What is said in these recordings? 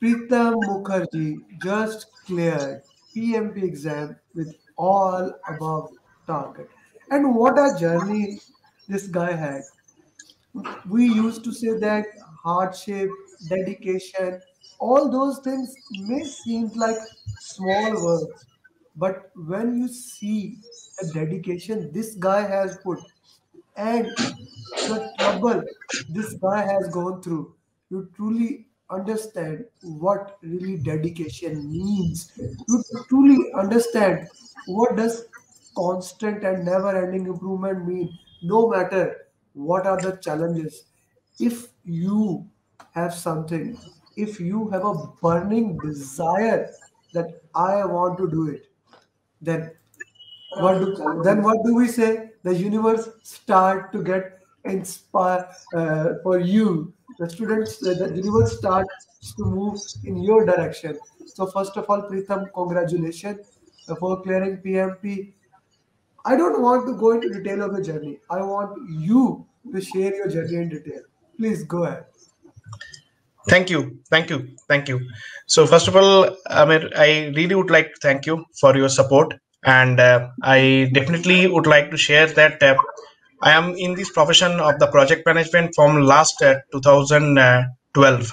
Pritam Mukherjee just cleared PMP exam with all above target. And what a journey this guy had. We used to say that hardship, dedication, all those things may seem like small words, but when you see the dedication this guy has put and the trouble this guy has gone through, you truly understand what really dedication means. You truly understand what does constant and never-ending improvement mean, no matter what are the challenges. If you have something, if you have a burning desire that I want to do it, then what do we say? The universe start to get inspire for you. The students, the universe starts to move in your direction. So first of all, Pritam, congratulations for clearing PMP. I don't want to go into detail of the journey. I want you to share your journey in detail. Please go ahead. Thank you. So first of all, Amir, I really would like to thank you for your support, and I definitely would like to share that I am in this profession of the project management from last 2012,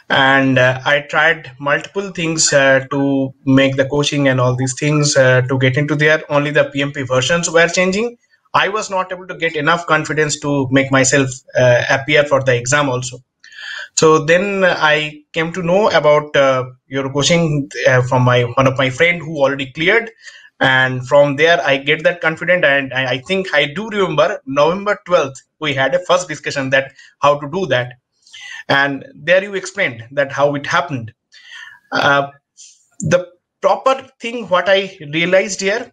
and I tried multiple things to make the coaching and all these things to get into there. Only the PMP versions were changing. I was not able to get enough confidence to make myself appear for the exam also. So then I came to know about your coaching from my one of my friend who already cleared, and from there I get that confident. And I think I do remember November 12th we had a first discussion that how to do that, and there you explained that how it happened. Uh, the proper thing what I realized here,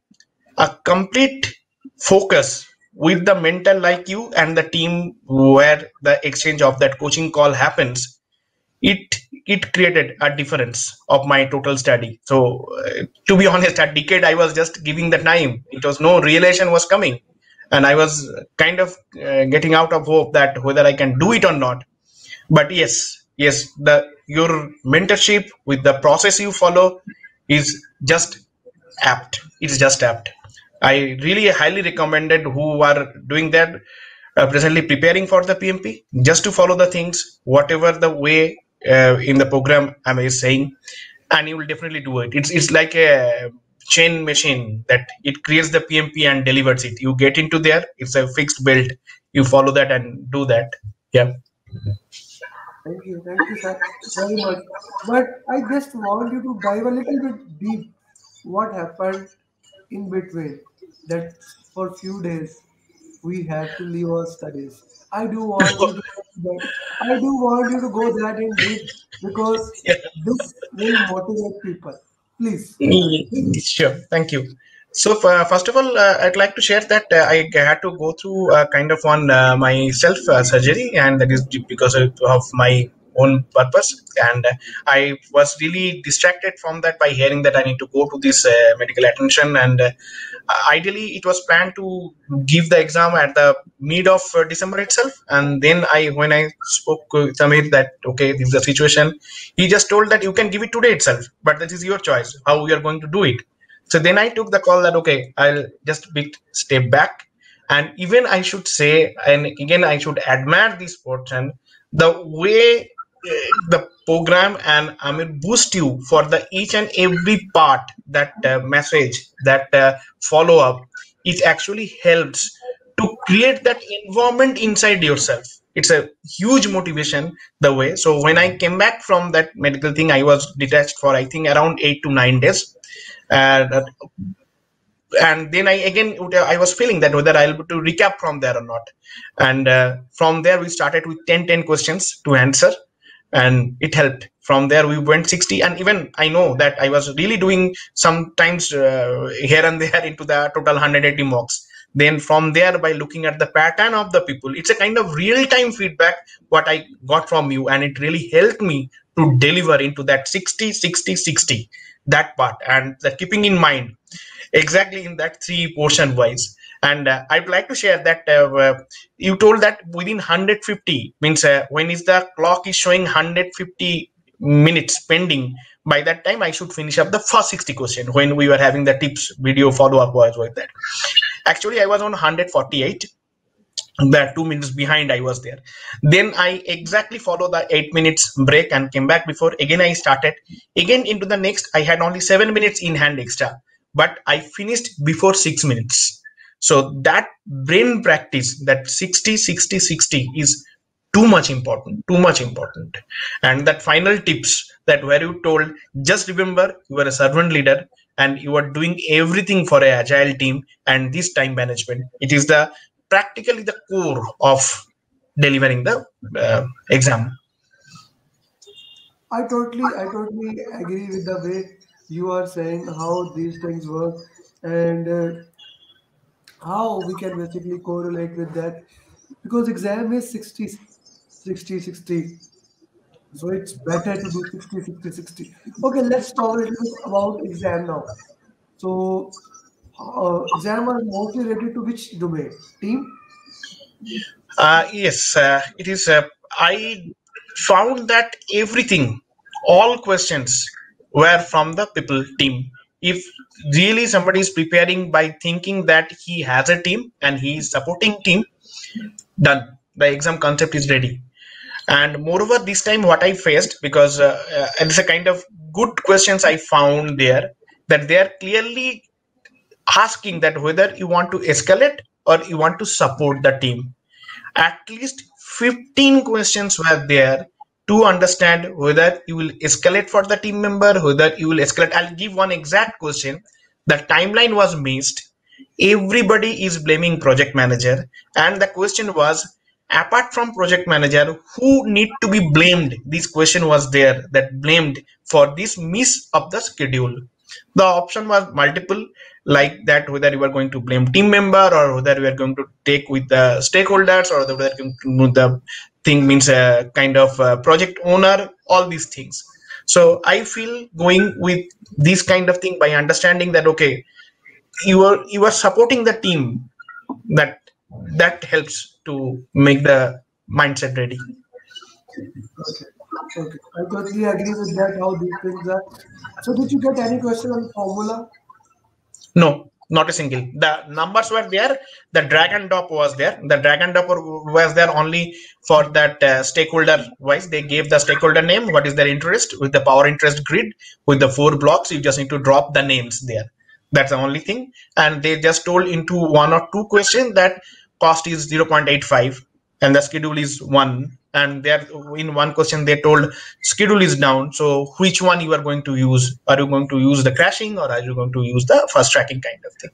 a complete focus with the mentor like you and the team where the exchange of that coaching call happens, it it created a difference of my total study. So to be honest, a decade I was just giving the time, it was no realization was coming, and I was kind of getting out of hope that whether I can do it or not. But yes, the your mentorship with the process you follow is just apt, it's just apt. I really highly recommended who are doing that, presently preparing for the PMP, just to follow the things whatever the way in the program I'm saying, and you will definitely do it. It's like a chain machine that it creates the PMP and delivers it. You get into there, it's a fixed build, you follow that and do that. Yeah. Thank you, sir, very much. But I just want you to dive a little bit deep. What happened in between? That for few days we have to leave our studies. I do want you to that. I do want you to go that in deep because this will motivate people. Please. Sure, thank you. So, first of all, I'd like to share that I had to go through kind of one my self surgery, and that is because of my own purpose. And I was really distracted from that by hearing that I need to go to this medical attention. And ideally, it was planned to give the exam at the mid of December itself. And then when I spoke with Samir that okay, this is the situation, he just told that you can give it today itself, but that is your choice how we are going to do it. So then I took the call that okay, I'll just big step back, and even I should say, and again I should admire this portion, the way the program and I mean boost you for the each and every part, that message, that follow up, it actually helps to create that environment inside yourself. It's a huge motivation the way. So when I came back from that medical thing, I was detached for I think around 8 to 9 days, uh, and then I was feeling that whether I'll be able to recap from there or not. And from there we started with 10 questions to answer, and it helped. From there we went 60, and even I know that I was really doing sometimes here and there into the total 180 mocks. Then from there, by looking at the pattern of the people, it's a kind of real-time feedback what I got from you, and it really helped me to deliver into that 60 60 60, that part, and that keeping in mind exactly in that three portion wise. And I'd like to share that you told that within 150 means when is the clock is showing 150 minutes pending. By that time, I should finish up the first 60 question when we were having the tips video follow-up was with that. Actually, I was on 148. That 2 minutes behind I was there. Then I exactly follow the 8 minutes break and came back before. Again, I started again into the next. I had only 7 minutes in hand extra, but I finished before 6 minutes. So that brain practice, that 60, 60, 60 is too much important, too much important. And that final tips that where you told, just remember you are a servant leader and you are doing everything for a agile team and this time management. It is the practically the core of delivering the exam. I totally agree with the way you are saying how these things work, and how we can basically correlate with that, because exam is 60, 60, 60. So it's better to do 60, 60, 60. Okay, let's talk a little bit about exam now. So exam are mostly related to which domain? Team? Yes, it is. I found that everything, all questions were from the people team. If really somebody is preparing by thinking that he has a team and he is supporting team, done. The exam concept is ready. And moreover, this time what I faced, because it's a kind of good questions I found there, that they are clearly asking that whether you want to escalate or you want to support the team. At least 15 questions were there to understand whether you will escalate for the team member, whether you will escalate. I'll give one exact question. The timeline was missed. Everybody is blaming project manager. And the question was, apart from project manager, who need to be blamed? This question was there, that blamed for this miss of the schedule. The option was multiple, like that whether you are going to blame team member or whether you are going to take with the stakeholders or whether the thing means a kind of project owner, all these things. So I feel going with this kind of thing by understanding that okay, you are supporting the team, that that helps to make the mindset ready. Okay. Okay. I totally agree with that, how these things are. So did you get any question on formula? No, not a single. The numbers were there. The drag and drop was there. The drag and drop was there only for that stakeholder wise. They gave the stakeholder name, what is their interest with the power interest grid with the 4 blocks. You just need to drop the names there. That's the only thing. And they just told into 1 or 2 questions that cost is 0.85 and the schedule is 1. And there in one question they told schedule is down, so which one you are going to use? Are you going to use the crashing or are you going to use the fast tracking kind of thing?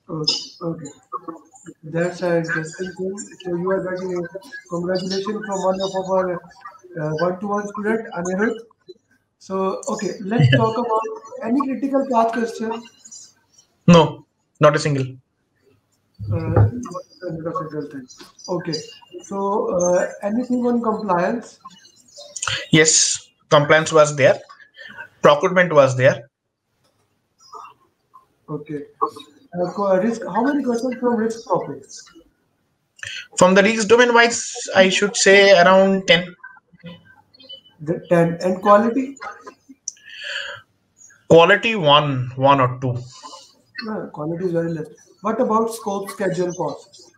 Okay. Okay. That's an interesting thing. So you are getting a congratulations from one of our one-to-one student, Anirudh. So okay, let's talk about any critical path question. No, not a single. What is the critical thing? Okay. So anything on compliance? Yes, compliance was there, procurement was there. Okay. Risk. How many questions from risk topics? From the risk domain wise, I should say around 10. The 10. And quality? Quality one or two. No, quality is very less. What about scope, schedule, cost?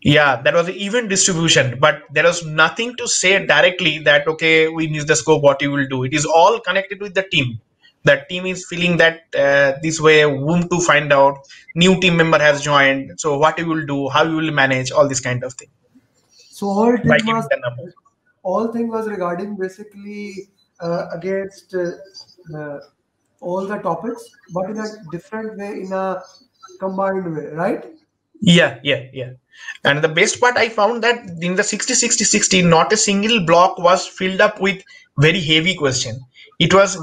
Yeah, that was even distribution, but there was nothing to say directly that okay, we need the scope, what you will do. It is all connected with the team. That team is feeling that this way, whom to find out, new team member has joined, so what you will do, how you will manage, all this kind of thing So all by thing giving was the number. regarding basically against uh, all the topics, but in a different way, in a combined way, right? Yeah. And the best part, I found that in the 60, 60, 60, not a single block was filled up with very heavy question. It was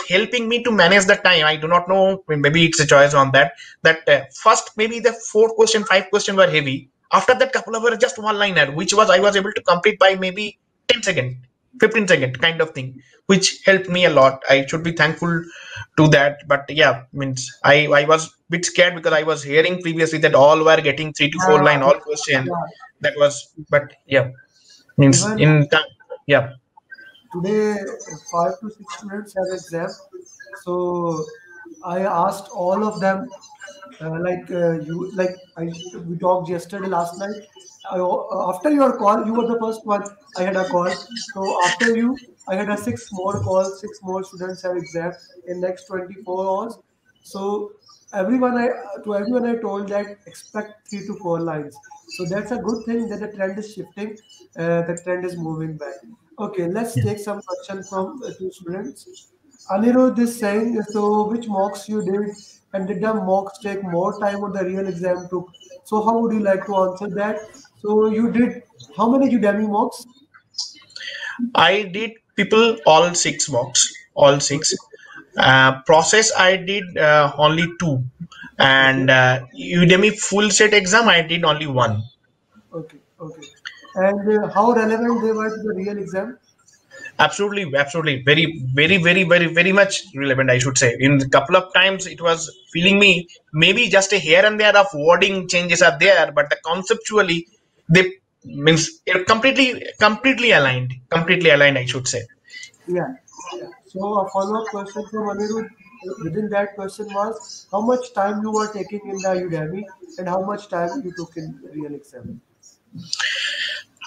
helping me to manage the time. I do not know, maybe it's a choice on that. That first maybe the 4 question, 5 question were heavy. After that, couple of were just one liner, which was I was able to complete by maybe 10 second, 15 second kind of thing, which helped me a lot. I should be thankful to that. But yeah, means I was bit scared because I was hearing previously that all were getting 3 to 4 line all question. Yeah. That was, but yeah, means Even in time. Yeah. today 5 to 6 students have exam. So I asked all of them, we talked yesterday last night. After your call, you were the first one I had a call. So after you, I had a six more calls. Six more students have exam in next 24 hours. So everyone I told that expect 3 to 4 lines. So that's a good thing that the trend is shifting. The trend is moving back. Okay, let's take some question from two students. Anirudh is saying, so which mocks you did, and did the mocks take more time or the real exam took? So how would you like to answer that? So you did how many Udemy mocks? I did people all six mocks, all Okay, six. Process I did only two, okay, and Udemy full set exam I did only one. okay. And how relevant they were to the real exam? Absolutely, absolutely, very much relevant. I should say. In a couple of times, it was feeling me maybe just a here and there of wording changes are there, but the conceptually they means completely aligned, completely aligned. I should say. Yeah, yeah. So a follow-up question from Anirudh within that question was how much time you were taking in the Udemy and how much time you took in real exam?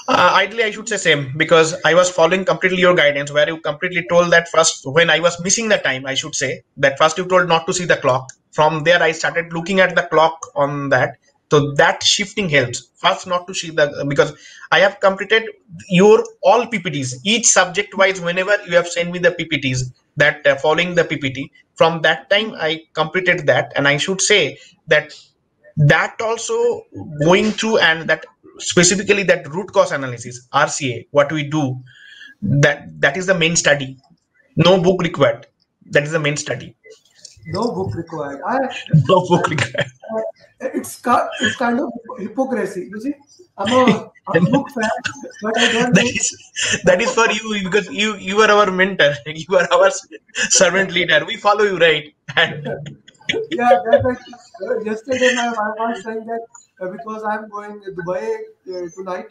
Ideally, I should say same because I was following completely your guidance where you completely told that first when I was missing the time, I should say that first you told not to see the clock. From there, I started looking at the clock on that. So that shifting helps. First, not to see the because I have completed your all PPTs, each subject wise. Whenever you have sent me the PPTs, that following the PPT, from that time I completed that, and I should say that that also going through and that specifically that root cause analysis RCA what we do that is the main study, no book required, that is the main study. No book required. No I book required. it's kind of hypocrisy. You see, I'm a book fan, but I don't that need. is for you because you are our mentor, you are our servant leader, we follow you, right? And Yeah, that's like yesterday my wife was saying that because I'm going to Dubai tonight,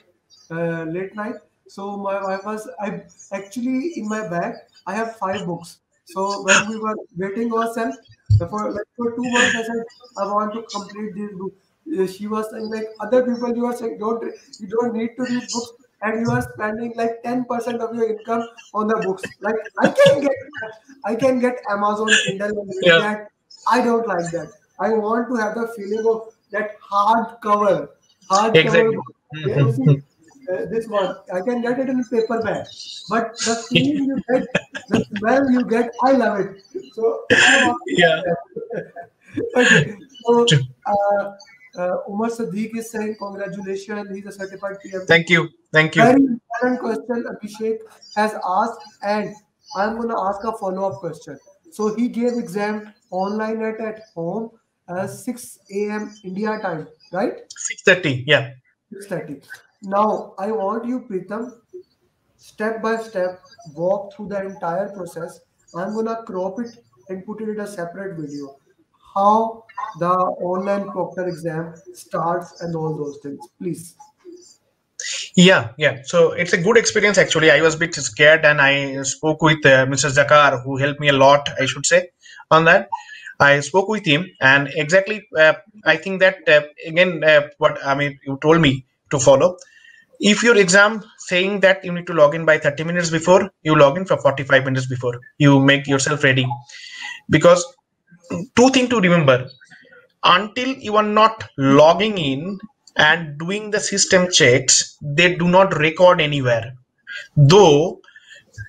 late night. So my wife was I actually in my bag I have 5 books. So when we were waiting ourselves for 2 months, I said I want to complete this book. She was saying like other people you are saying you don't need to read books and you are spending like 10% of your income on the books. Like I can get Amazon Kindle and read yeah, that. I don't like that. I want to have the feeling of that hardcover exactly. book. Yeah, you see, this one I can get it in paperback, but the feeling you get, the smell you get, I love it. So I want Yeah. that. Okay, so Umar Sadiq is saying congratulations. He's a certified PMP. Thank you, thank you. Very important question Abhishek has asked, and I'm gonna ask a follow-up question. So he gave exam online at home 6 a.m. India time, right? 6:30, yeah. 6:30. Now I want you, Pritam, step by step, walk through the entire process. I'm gonna crop it and put it in a separate video. How the online proctor exam starts and all those things. Please. Yeah, yeah. So it's a good experience actually. I was a bit scared and I spoke with Mr. Zakar who helped me a lot, I should say, on that. I spoke with him and exactly, I think that again, what I mean, you told me to follow. If your exam saying that you need to log in by 30 minutes before, you log in for 45 minutes before. You make yourself ready because two things to remember until you are not logging in and doing the system checks, they do not record anywhere. Though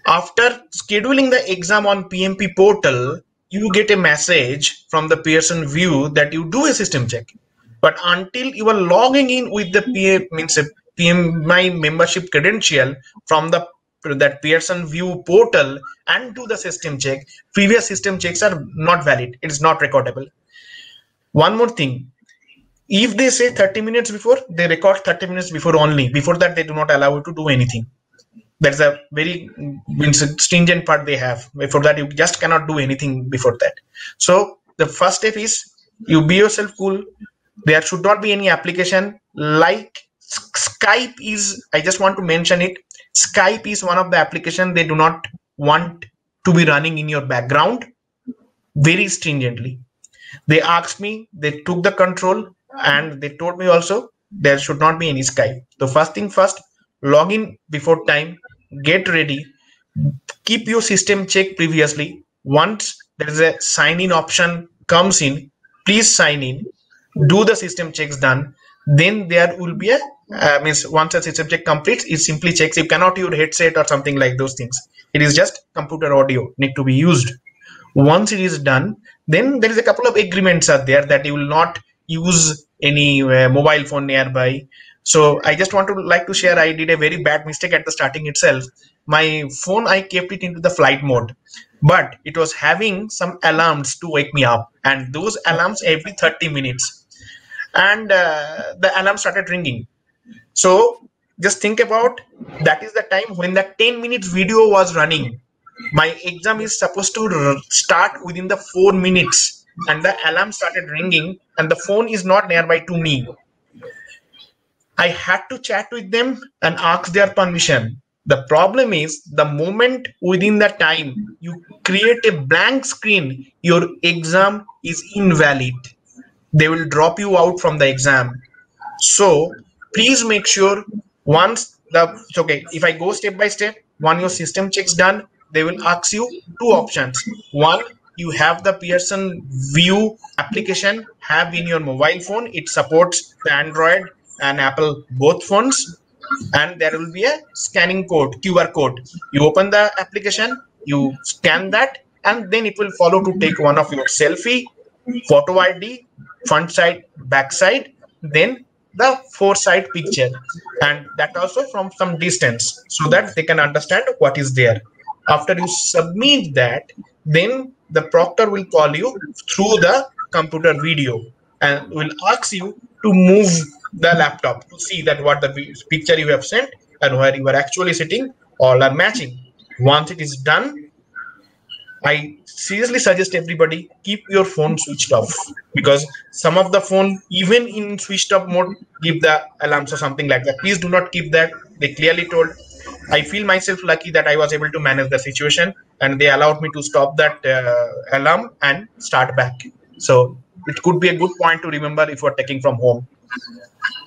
after scheduling the exam on PMP portal, you get a message from the Pearson view that you do a system check. But until you are logging in with the PM means a PMI membership credential from the that Pearson view portal and do the system check, previous system checks are not valid. It is not recordable. One more thing, if they say 30 minutes before, they record 30 minutes before only. Before that, they do not allow you to do anything. That's a very stringent part they have. Before that, you just cannot do anything before that. So the first step is you be yourself cool. There should not be any application like Skype is, I just want to mention it. Skype is one of the application they do not want to be running in your background very stringently. They asked me, they took the control, and they told me also there should not be any Skype. So first thing first, log in before time, get ready, keep your system checked previously. Once there is a sign in option comes in, please sign in, do the system checks done. Then there will be a means once a system check completes, it simply checks. You cannot use headset or something like those things. It is just computer audio need to be used. Once it is done, then there is a couple of agreements are there that you will not use any mobile phone nearby. So I just want to like to share, I did a very bad mistake at the starting itself. My phone, I kept it into the flight mode, but it was having some alarms to wake me up, and those alarms every 30 minutes, and the alarm started ringing. So just think about, that is the time when the 10 minutes video was running. My exam is supposed to start within the 4 minutes, and the alarm started ringing, and the phone is not nearby to me. I had to chat with them and ask their permission. The problem is, the moment within the time you create a blank screen, your exam is invalid. They will drop you out from the exam. So please make sure, once it's okay, if I go step by step, one, your system checks done, they will ask you two options. One, you have the Pearson View application have in your mobile phone. It supports the Android and Apple both phones, and there will be a scanning code, QR code. You open the application, you scan that, and then it will follow to take one of your selfie, photo ID, front side, back side, then the four side picture, and that also from some distance, so that they can understand what is there. After you submit that, then the proctor will call you through the computer video and will ask you to move the laptop to see that what the picture you have sent and where you are actually sitting all are matching. Once it is done, I seriously suggest everybody keep your phone switched off, because some of the phone, even in switched off mode, give the alarms or something like that. Please do not keep that. They clearly told. I feel myself lucky that I was able to manage the situation, and they allowed me to stop that alarm and start back. So it could be a good point to remember if you're taking from home.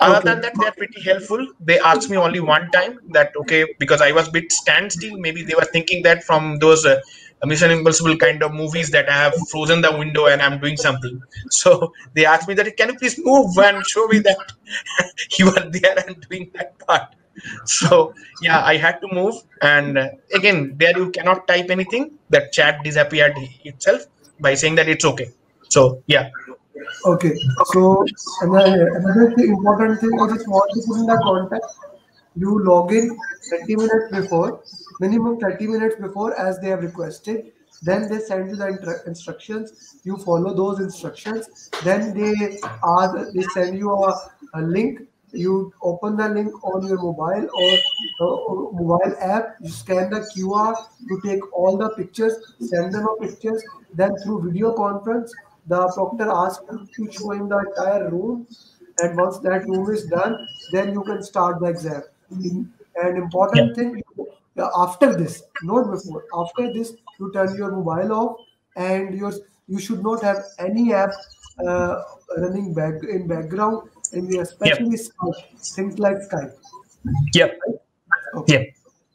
Other Okay. than that, they're pretty helpful. They asked me only one time that, okay, because I was a bit standstill, maybe they were thinking that from those Mission Impossible kind of movies that I have frozen the window and I'm doing something. So they asked me that, can you please move and show me that you are there and doing that part. So yeah, I had to move, and again, there you cannot type anything. That chat disappeared itself by saying that it's okay. So yeah. Okay. So another thing, important thing, I just want to put in the context. You log in 30 minutes before, minimum 30 minutes before, as they have requested. Then they send you the instructions. You follow those instructions. Then they send you a link. You open the link on your mobile or mobile app. You scan the QR to take all the pictures, send them a pictures. Then through video conference, the proctor asks you to show him the entire room, and once that room is done, then you can start the exam. An Yeah. important thing, after this, not before, after this, you turn your mobile off, and you should not have any app uh, running back in background, and Yep. especially Skype, things like Skype. Yep. Okay. Yep.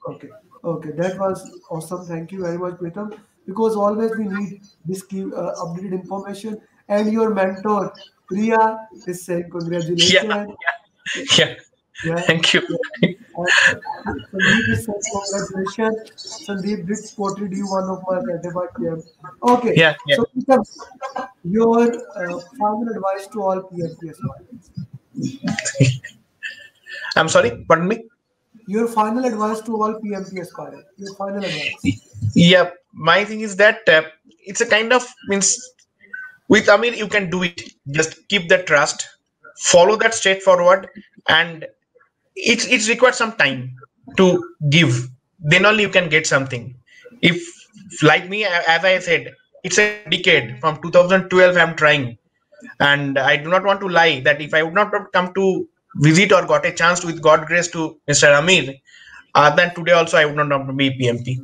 Okay, okay, that was awesome. Thank you very much, Pritam. Because always we need this key, updated information. And your mentor, Priya, is saying Yeah. congratulations. Yeah. Yeah. Thank you. And Sandeep is saying congratulations. Sandeep did spotted you one of my certified PM. Okay, Yeah. Yeah. so Pritam, your final advice to all PMP aspirants. I'm sorry. Pardon me. Your final advice to all PMP aspirants. Your final advice. Yeah. My thing is that it's a kind of means with Amir you can do it. Just keep the trust, follow that straightforward, and it requires some time to give. Then only you can get something. If like me, as I said, it's a decade from 2012. I'm trying. And I do not want to lie that if I would not have come to visit or got a chance with God grace to Mr. Amir, then today also I would not want to be PMP.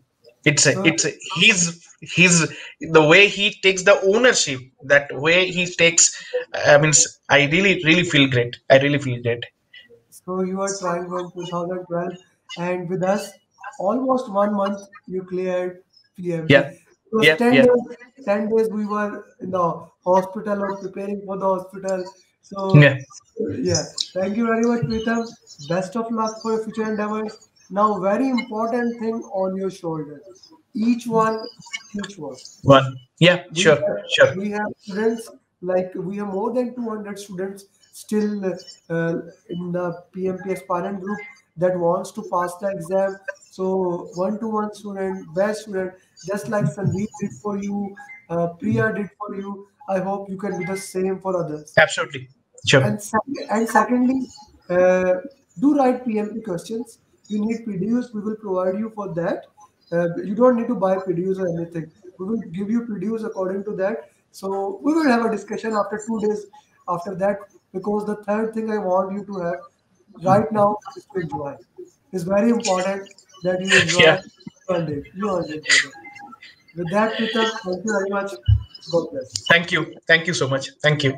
So It's his the way he takes the ownership, that way he takes. Means I really feel great. I really feel great. So you are trying from 2012, and with us, almost 1 month you cleared PMP. Yeah, It was yeah, 10 yeah, days. 10 days we were in the hospital or preparing for the hospital. yeah. So yeah, thank you very much, Pritam. Best of luck for your future endeavors. Now, very important thing on your shoulder. Each one, each one. One. Yeah, we sure, have, sure. we have students, like we have more than 200 students still in the PMP aspirant group that wants to pass the exam. So one-to-one student, best student, just like Sandeep did for you, Priya did for you. I hope you can do the same for others. Absolutely, sure. And secondly, uh, do write PMP questions. You need PDUs, we will provide you for that. You don't need to buy PDUs or anything. We will give you PDUs according to that. So we will have a discussion after 2 days after that, because the third thing I want you to have right now is to enjoy. It's very important that you enjoy. Yeah. You earned it. You earned it, brother. With that, Pritam, thank you very much. God bless. Thank you. Thank you so much. Thank you.